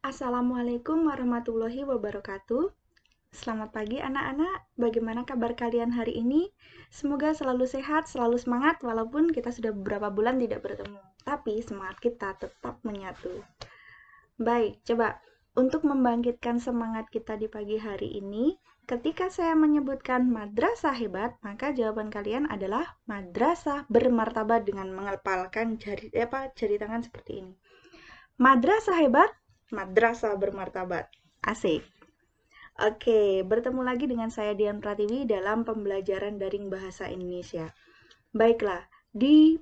Assalamualaikum warahmatullahi wabarakatuh. Selamat pagi anak-anak, bagaimana kabar kalian hari ini? Semoga selalu sehat, selalu semangat walaupun kita sudah beberapa bulan tidak bertemu. Tapi semangat kita tetap menyatu. Baik, coba untuk membangkitkan semangat kita di pagi hari ini, ketika saya menyebutkan madrasah hebat, maka jawaban kalian adalah madrasah bermartabat dengan mengepalkan jari tangan seperti ini. Madrasah hebat, madrasah bermartabat. Asik. Oke, bertemu lagi dengan saya Dian Pratiwi dalam pembelajaran daring bahasa Indonesia. Baiklah, di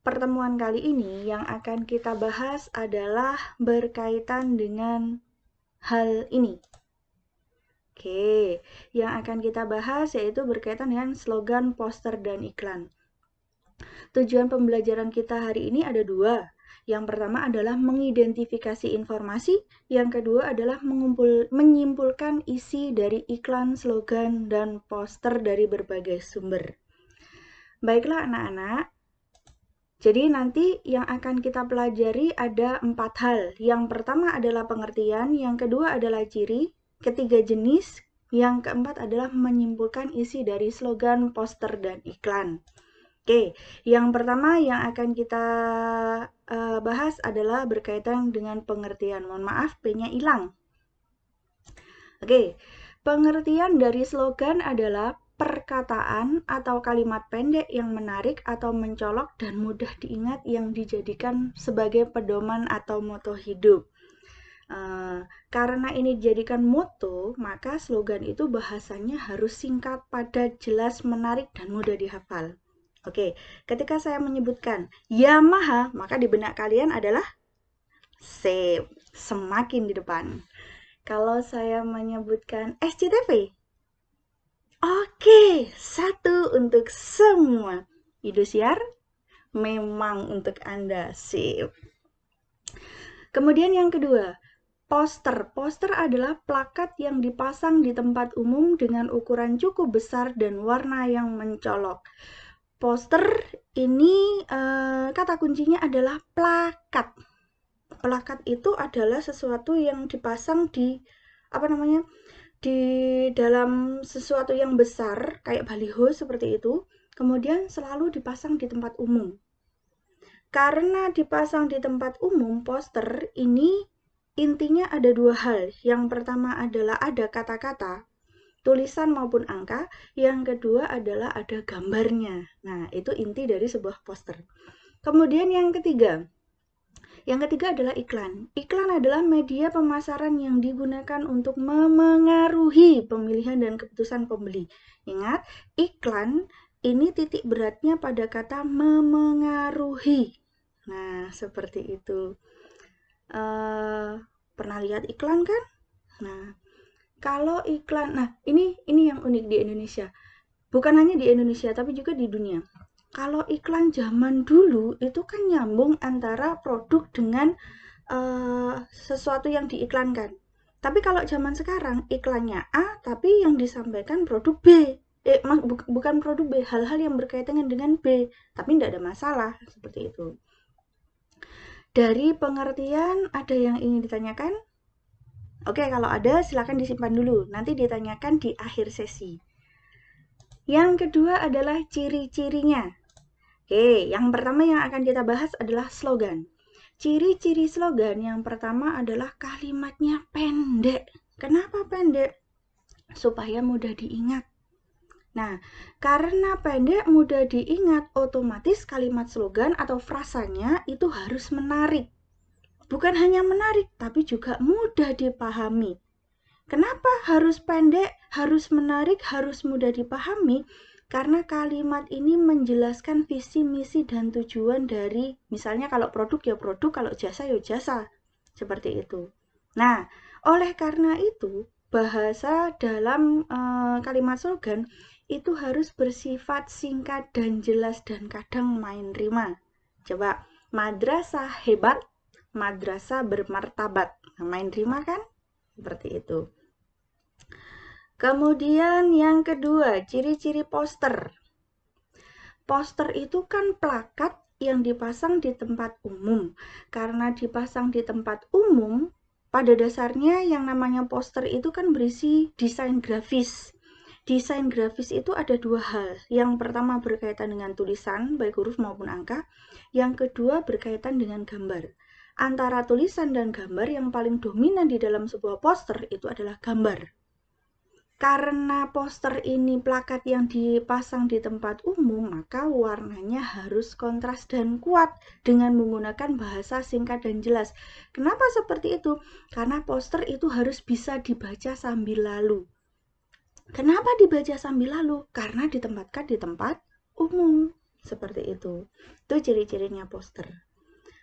pertemuan kali ini yang akan kita bahas adalah berkaitan dengan hal ini. Oke, yang akan kita bahas yaitu berkaitan dengan slogan, poster, dan iklan. Tujuan pembelajaran kita hari ini ada dua. Yang pertama adalah mengidentifikasi informasi, yang kedua adalah menyimpulkan isi dari iklan, slogan, dan poster dari berbagai sumber. Baiklah anak-anak, jadi nanti yang akan kita pelajari ada 4 hal. Yang pertama adalah pengertian, yang kedua adalah ciri, ketiga jenis, yang keempat adalah menyimpulkan isi dari slogan, poster, dan iklan. Oke, yang pertama yang akan kita bahas adalah berkaitan dengan pengertian. Mohon maaf, P-nya hilang. Oke, pengertian dari slogan adalah perkataan atau kalimat pendek yang menarik atau mencolok dan mudah diingat yang dijadikan sebagai pedoman atau moto hidup. Karena ini dijadikan moto, maka slogan itu bahasanya harus singkat, padat, jelas, menarik, dan mudah dihafal. Oke, ketika saya menyebutkan Yamaha, maka di benak kalian adalah semakin di depan. Kalau saya menyebutkan SCTV, oke, satu untuk semua. Indosiar, memang untuk Anda, sip. Kemudian yang kedua, poster. Poster adalah plakat yang dipasang di tempat umum dengan ukuran cukup besar dan warna yang mencolok. Poster ini kata kuncinya adalah plakat. Plakat itu adalah sesuatu yang dipasang di di dalam sesuatu yang besar kayak baliho seperti itu, kemudian selalu dipasang di tempat umum. Karena dipasang di tempat umum, poster ini intinya ada dua hal. Yang pertama adalah ada kata-kata, tulisan maupun angka, yang kedua adalah ada gambarnya. Nah, itu inti dari sebuah poster. Kemudian yang ketiga adalah iklan. Iklan adalah media pemasaran yang digunakan untuk memengaruhi pemilihan dan keputusan pembeli. Ingat, iklan ini titik beratnya pada kata memengaruhi. Nah, seperti itu. Pernah lihat iklan kan? Nah, kalau iklan, ini yang unik di Indonesia. Bukan hanya di Indonesia, tapi juga di dunia. Kalau iklan zaman dulu itu kan nyambung antara produk dengan sesuatu yang diiklankan. Tapi kalau zaman sekarang iklannya A, tapi yang disampaikan produk B. Bukan produk B, hal-hal yang berkaitan dengan B. Tapi tidak ada masalah, seperti itu. Dari pengertian, ada yang ingin ditanyakan? Oke, kalau ada silakan disimpan dulu. Nanti ditanyakan di akhir sesi. Yang kedua adalah ciri-cirinya. Oke, yang pertama yang akan kita bahas adalah slogan. Ciri-ciri slogan yang pertama adalah kalimatnya pendek. Kenapa pendek? Supaya mudah diingat. Nah, karena pendek mudah diingat, otomatis kalimat slogan atau frasanya itu harus menarik. Bukan hanya menarik, tapi juga mudah dipahami. Kenapa harus pendek, harus menarik, harus mudah dipahami? Karena kalimat ini menjelaskan visi, misi, dan tujuan dari, misalnya kalau produk ya produk, kalau jasa ya jasa. Seperti itu. Nah, oleh karena itu, bahasa dalam kalimat slogan itu harus bersifat singkat dan jelas dan kadang main rima. Coba, madrasah hebat, madrasah bermartabat. Nah, main rima kan? Seperti itu. Kemudian yang kedua, ciri-ciri poster. Poster itu kan plakat yang dipasang di tempat umum. Karena dipasang di tempat umum, pada dasarnya yang namanya poster itu kan berisi desain grafis. Desain grafis itu ada dua hal. Yang pertama berkaitan dengan tulisan, baik huruf maupun angka. Yang kedua berkaitan dengan gambar. Antara tulisan dan gambar yang paling dominan di dalam sebuah poster itu adalah gambar. Karena poster ini plakat yang dipasang di tempat umum, maka warnanya harus kontras dan kuat dengan menggunakan bahasa singkat dan jelas. Kenapa seperti itu? Karena poster itu harus bisa dibaca sambil lalu. Kenapa dibaca sambil lalu? Karena ditempatkan di tempat umum. Seperti itu. Itu ciri-cirinya poster.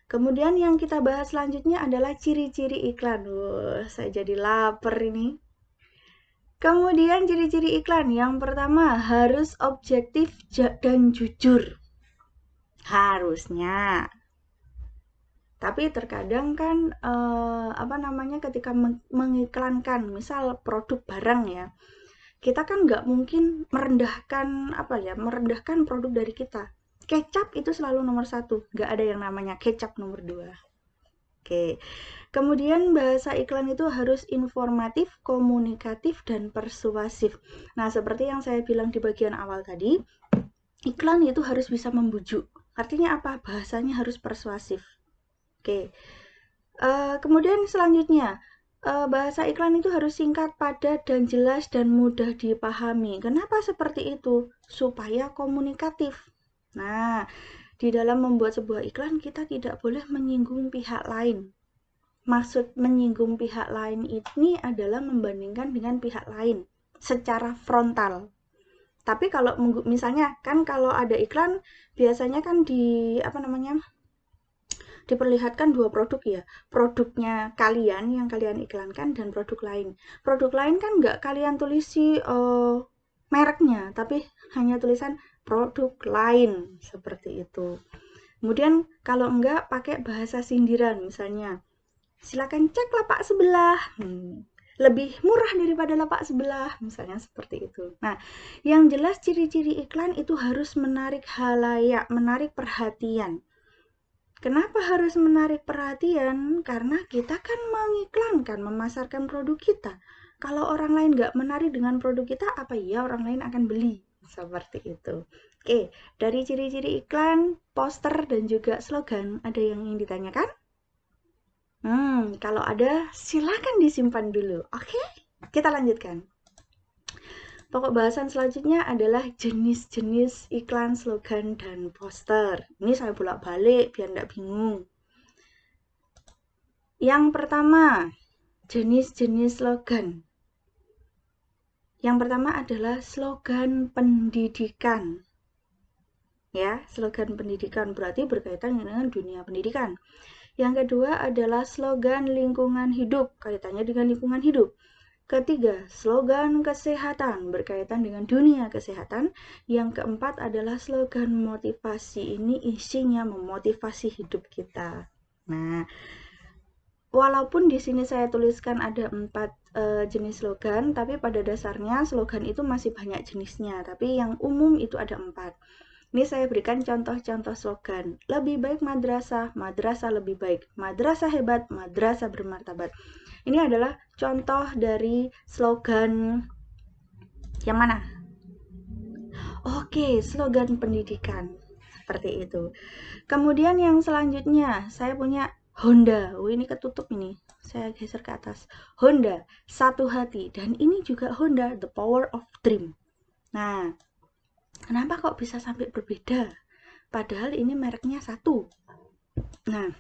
Kemudian yang kita bahas selanjutnya adalah ciri-ciri iklan. Wah, saya jadi lapar ini. Kemudian ciri-ciri iklan. Yang pertama, harus objektif dan jujur. Harusnya. Tapi terkadang kan ketika mengiklankan misal produk barang ya, kita kan nggak mungkin merendahkan produk dari kita. Kecap itu selalu nomor 1, nggak ada yang namanya kecap nomor 2. Oke. Kemudian bahasa iklan itu harus informatif, komunikatif, dan persuasif. Nah, seperti yang saya bilang di bagian awal tadi, iklan itu harus bisa membujuk. Artinya apa? Bahasanya harus persuasif. Oke. Kemudian selanjutnya, bahasa iklan itu harus singkat, padat, dan jelas, dan mudah dipahami. Kenapa seperti itu? Supaya komunikatif. Nah, di dalam membuat sebuah iklan, kita tidak boleh menyinggung pihak lain. Maksud menyinggung pihak lain ini adalah membandingkan dengan pihak lain secara frontal. Tapi kalau misalnya kan kalau ada iklan biasanya kan diperlihatkan dua produk ya. Produknya kalian yang kalian iklankan dan produk lain. Produk lain kan nggak kalian tulisi mereknya, tapi hanya tulisan produk lain seperti itu. Kemudian kalau enggak pakai bahasa sindiran misalnya. Silakan cek lapak sebelah. Lebih murah daripada lapak sebelah, misalnya seperti itu. Nah, yang jelas ciri-ciri iklan itu harus menarik halayak, menarik perhatian. Kenapa harus menarik perhatian? Karena kita kan mengiklankan, memasarkan produk kita. Kalau orang lain nggak menarik dengan produk kita, apa iya orang lain akan beli? Seperti itu. Oke, dari ciri-ciri iklan, poster, dan juga slogan, ada yang ingin ditanyakan? Kalau ada, silakan disimpan dulu. Oke, kita lanjutkan. Pokok bahasan selanjutnya adalah jenis-jenis iklan, slogan, dan poster. Ini saya bolak-balik biar nggak bingung. Yang pertama, jenis-jenis slogan. Yang pertama adalah slogan pendidikan. Ya, slogan pendidikan berarti berkaitan dengan dunia pendidikan. Yang kedua adalah slogan lingkungan hidup, kaitannya dengan lingkungan hidup. Ketiga, slogan kesehatan, berkaitan dengan dunia kesehatan. Yang keempat adalah slogan motivasi, ini isinya memotivasi hidup kita. Nah, walaupun di sini saya tuliskan ada 4 jenis slogan, tapi pada dasarnya slogan itu masih banyak jenisnya, tapi yang umum itu ada 4. Ini saya berikan contoh-contoh slogan. Lebih baik madrasah, madrasah lebih baik. Madrasah hebat, madrasah bermartabat. Ini adalah contoh dari slogan yang mana? Oke, slogan pendidikan. Seperti itu. Kemudian yang selanjutnya, saya punya Honda. Ini ketutup ini. Saya geser ke atas. Honda, satu hati. Dan ini juga Honda, the power of dream. Nah, kenapa kok bisa sampai berbeda? Padahal ini mereknya satu. Nah,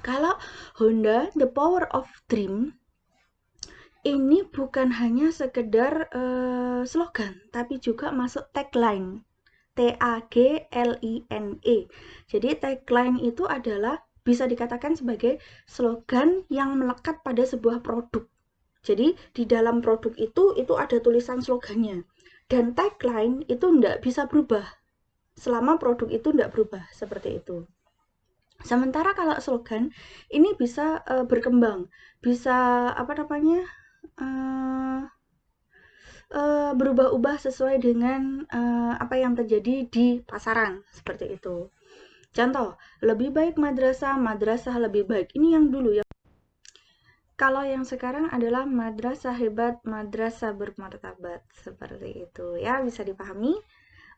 kalau Honda The Power of Dream ini bukan hanya sekedar slogan, tapi juga masuk tagline. TAGLINE. Jadi tagline itu adalah bisa dikatakan sebagai slogan yang melekat pada sebuah produk. Jadi di dalam produk itu ada tulisan slogannya. Dan tagline itu enggak bisa berubah selama produk itu enggak berubah, seperti itu. Sementara kalau slogan ini bisa berkembang, bisa berubah-ubah sesuai dengan apa yang terjadi di pasaran, seperti itu. Contoh, lebih baik madrasah, madrasah lebih baik. Ini yang dulu ya. Kalau yang sekarang adalah madrasah hebat, madrasah bermartabat. Seperti itu ya, bisa dipahami.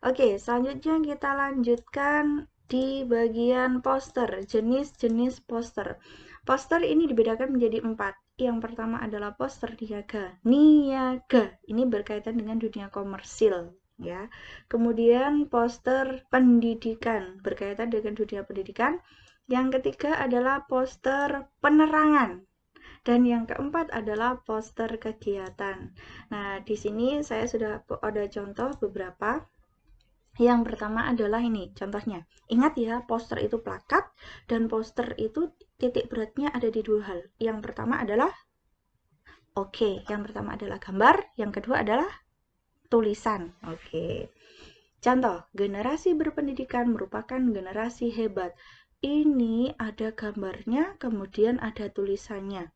Oke, selanjutnya kita lanjutkan di bagian poster, jenis-jenis poster. Poster ini dibedakan menjadi 4. Yang pertama adalah poster niaga. Niaga, ini berkaitan dengan dunia komersil, ya. Kemudian poster pendidikan, berkaitan dengan dunia pendidikan. Yang ketiga adalah poster penerangan. Dan yang keempat adalah poster kegiatan. Nah, di sini saya sudah ada contoh beberapa. Yang pertama adalah ini, contohnya. Ingat ya, poster itu plakat, dan poster itu titik beratnya ada di 2 hal. Yang pertama adalah, yang pertama adalah gambar, yang kedua adalah tulisan. Contoh, generasi berpendidikan merupakan generasi hebat. Ini ada gambarnya, kemudian ada tulisannya.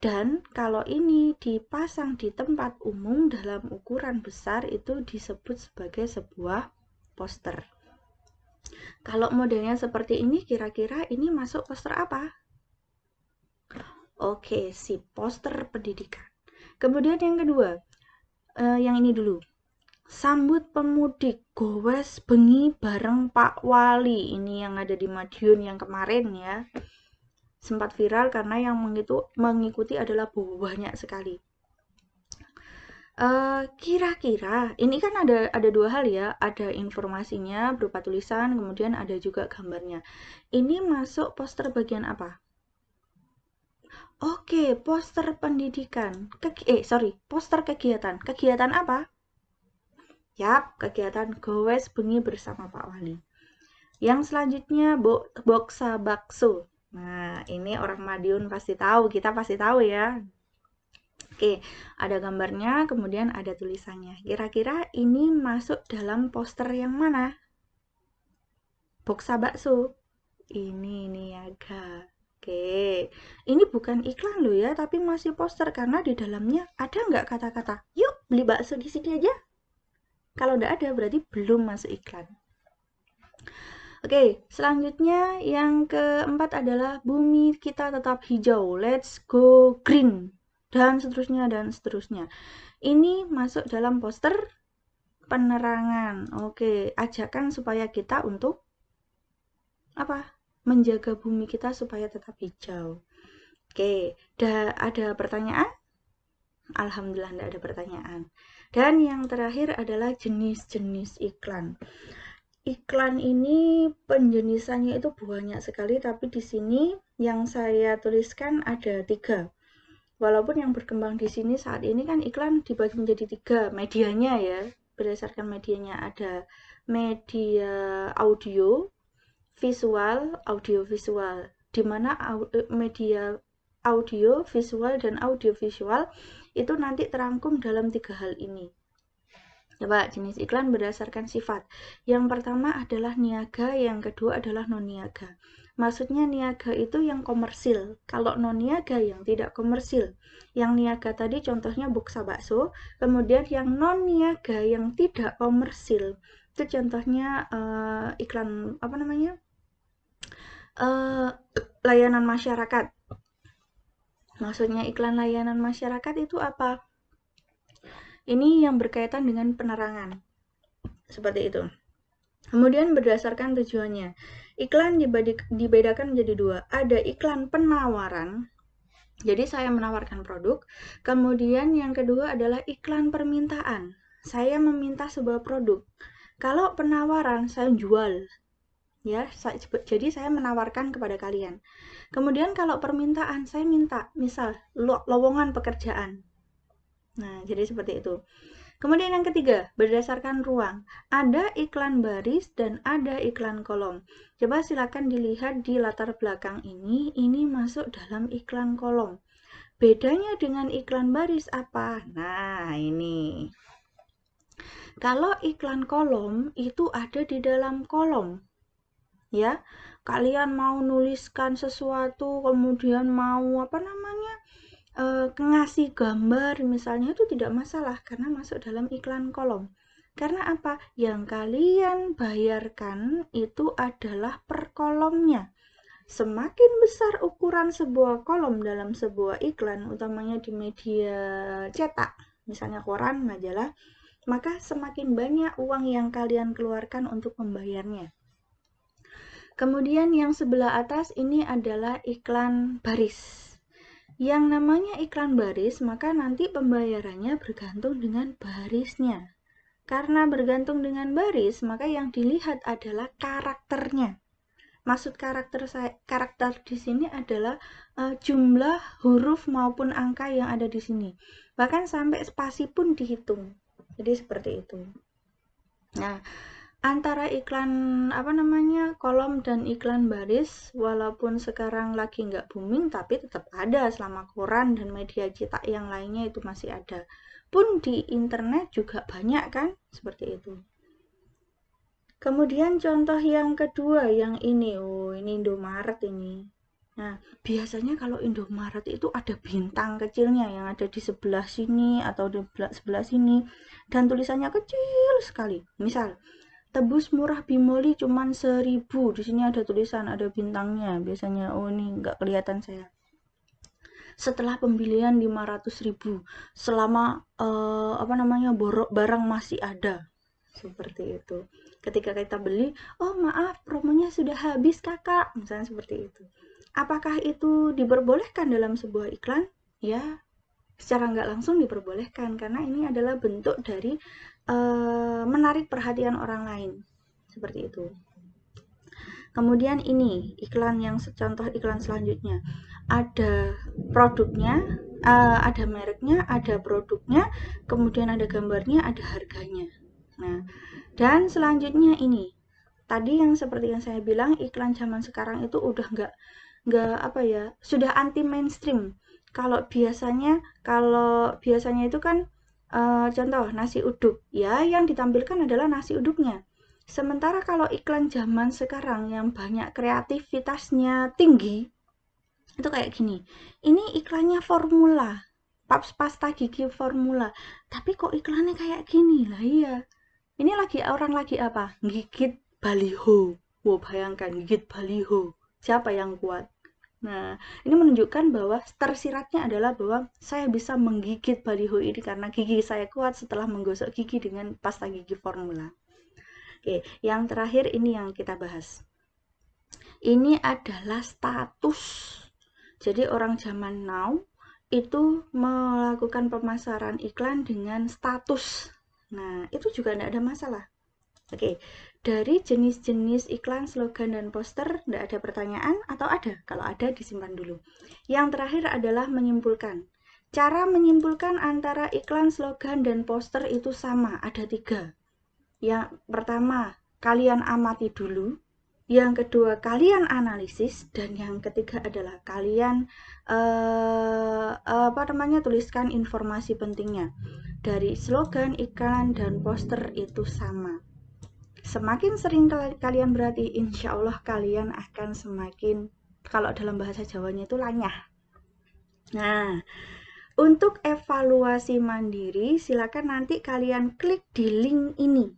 Dan kalau ini dipasang di tempat umum dalam ukuran besar, itu disebut sebagai sebuah poster. Kalau modelnya seperti ini, kira-kira ini masuk poster apa? Si poster pendidikan. Kemudian yang kedua, yang ini dulu. Sambut pemudik, gowes bengi bareng Pak Wali. Ini yang ada di Madiun yang kemarin ya. Sempat viral karena yang mengikuti adalah banyak sekali. Kira-kira ini kan ada 2 hal ya, ada informasinya berupa tulisan, kemudian ada juga gambarnya. Ini masuk poster bagian apa? Poster pendidikan. Poster kegiatan. Kegiatan apa? Yap, kegiatan gowes bengi bersama Pak Wali. Yang selanjutnya boksa bakso. Nah, ini orang Madiun pasti tahu, kita pasti tahu ya. Ada gambarnya, kemudian ada tulisannya. Kira-kira ini masuk dalam poster yang mana? Boksa bakso. Ini niaga. Ini bukan iklan loh ya, tapi masih poster karena di dalamnya ada nggak kata-kata, yuk beli bakso di sini aja? Kalau nggak ada, berarti belum masuk iklan. Selanjutnya yang keempat adalah bumi kita tetap hijau, let's go green, dan seterusnya dan seterusnya. Ini masuk dalam poster penerangan. Ajakan supaya kita untuk apa? Menjaga bumi kita supaya tetap hijau. Ada pertanyaan? Alhamdulillah tidak ada pertanyaan. Dan yang terakhir adalah jenis-jenis iklan. Iklan ini penjenisannya itu banyak sekali, tapi di sini yang saya tuliskan ada 3. Walaupun yang berkembang di sini saat ini kan iklan dibagi menjadi 3 medianya ya. Berdasarkan medianya ada media audio, visual, audiovisual. Di mana media audio, visual, dan audiovisual itu nanti terangkum dalam 3 hal ini. Coba jenis iklan berdasarkan sifat. Yang pertama adalah niaga, yang kedua adalah non-niaga. Maksudnya niaga itu yang komersil, kalau non-niaga yang tidak komersil. Yang niaga tadi contohnya boksa bakso, kemudian yang non-niaga yang tidak komersil, itu contohnya iklan layanan masyarakat. Maksudnya iklan layanan masyarakat itu apa? Ini yang berkaitan dengan penerangan. Seperti itu. Kemudian berdasarkan tujuannya. Iklan dibedakan menjadi 2. Ada iklan penawaran. Jadi saya menawarkan produk. Kemudian yang kedua adalah iklan permintaan. Saya meminta sebuah produk. Kalau penawaran saya jual. Ya, jadi saya menawarkan kepada kalian. Kemudian kalau permintaan saya minta, misal lowongan pekerjaan. Nah, jadi seperti itu. Kemudian yang ketiga, berdasarkan ruang. Ada iklan baris dan ada iklan kolom. Coba silakan dilihat di latar belakang ini masuk dalam iklan kolom. Bedanya dengan iklan baris apa? Nah, ini. Kalau iklan kolom itu ada di dalam kolom. Ya, kalian mau nuliskan sesuatu, kemudian mau ngasih gambar misalnya, itu tidak masalah karena masuk dalam iklan kolom. Karena apa? Yang kalian bayarkan itu adalah per kolomnya. Semakin besar ukuran sebuah kolom dalam sebuah iklan, utamanya di media cetak, misalnya koran, majalah, maka semakin banyak uang yang kalian keluarkan untuk membayarnya. Kemudian yang sebelah atas ini adalah iklan baris. Yang namanya iklan baris, maka nanti pembayarannya bergantung dengan barisnya. Karena bergantung dengan baris, maka yang dilihat adalah karakternya. Maksud karakter di sini adalah jumlah huruf maupun angka yang ada di sini. Bahkan sampai spasi pun dihitung. Jadi seperti itu. Nah, antara iklan kolom dan iklan baris, walaupun sekarang lagi nggak booming, tapi tetap ada selama koran dan media cetak yang lainnya itu masih ada. Pun di internet juga banyak kan, seperti itu. Kemudian contoh yang kedua yang ini, ini Indomaret ini. Nah, biasanya kalau Indomaret itu ada bintang kecilnya yang ada di sebelah sini atau di sebelah sini dan tulisannya kecil sekali. Misal, tebus murah Bimoli cuman 1.000. Di sini ada tulisan, ada bintangnya. Biasanya ini nggak kelihatan saya. Setelah pembelian 500.000 selama barang masih ada. Seperti itu. Ketika kita beli, oh maaf promonya sudah habis kakak, misalnya seperti itu. Apakah itu diperbolehkan dalam sebuah iklan? Ya, secara nggak langsung diperbolehkan karena ini adalah bentuk dari menarik perhatian orang lain, seperti itu. Kemudian ini iklan yang contoh iklan selanjutnya, ada produknya, ada mereknya, ada produknya, kemudian ada gambarnya, ada harganya. Nah, dan selanjutnya ini, tadi yang seperti yang saya bilang, iklan zaman sekarang itu udah nggak sudah anti mainstream. Kalau biasanya itu kan contoh nasi uduk, ya yang ditampilkan adalah nasi uduknya. Sementara kalau iklan zaman sekarang yang banyak kreativitasnya tinggi, itu kayak gini. Ini iklannya formula, pasta gigi formula, tapi kok iklannya kayak gini lah. Iya, ini orang lagi apa? Gigit baliho. Wow, bayangkan gigit baliho. Siapa yang kuat? Nah, ini menunjukkan bahwa tersiratnya adalah bahwa saya bisa menggigit baliho ini karena gigi saya kuat setelah menggosok gigi dengan pasta gigi formula. Oke, yang terakhir ini yang kita bahas. Ini adalah status. Jadi orang zaman now itu melakukan pemasaran iklan dengan status. Nah, itu juga tidak ada masalah. Oke, dari jenis-jenis iklan, slogan, dan poster, tidak ada pertanyaan atau ada? Kalau ada, disimpan dulu. Yang terakhir adalah menyimpulkan. Cara menyimpulkan antara iklan, slogan, dan poster itu sama, ada 3. Yang pertama, kalian amati dulu. Yang kedua, kalian analisis. Dan yang ketiga adalah kalian tuliskan informasi pentingnya. Dari slogan, iklan, dan poster itu sama. Semakin sering kalian berarti, insya Allah kalian akan semakin, kalau dalam bahasa Jawanya itu lanyah. Nah, untuk evaluasi mandiri, silakan nanti kalian klik di link ini.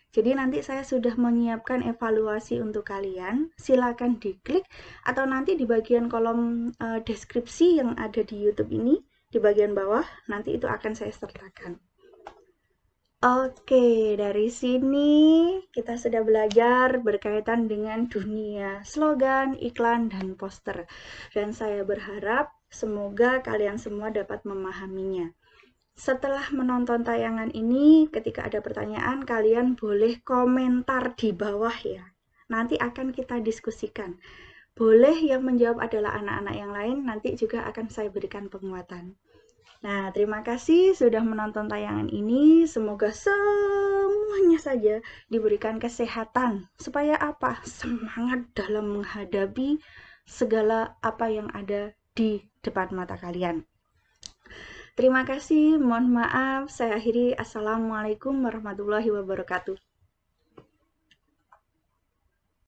Jadi nanti saya sudah menyiapkan evaluasi untuk kalian, silakan diklik atau nanti di bagian kolom deskripsi yang ada di YouTube ini, di bagian bawah, nanti itu akan saya sertakan. Oke, dari sini kita sudah belajar berkaitan dengan dunia slogan, iklan, dan poster. Dan saya berharap semoga kalian semua dapat memahaminya. Setelah menonton tayangan ini, ketika ada pertanyaan, kalian boleh komentar di bawah ya. Nanti akan kita diskusikan. Boleh yang menjawab adalah anak-anak yang lain, nanti juga akan saya berikan penguatan. Nah, terima kasih sudah menonton tayangan ini. Semoga semuanya saja diberikan kesehatan. Supaya apa? Semangat dalam menghadapi segala apa yang ada di depan mata kalian. Terima kasih, mohon maaf. Saya akhiri. Assalamualaikum warahmatullahi wabarakatuh.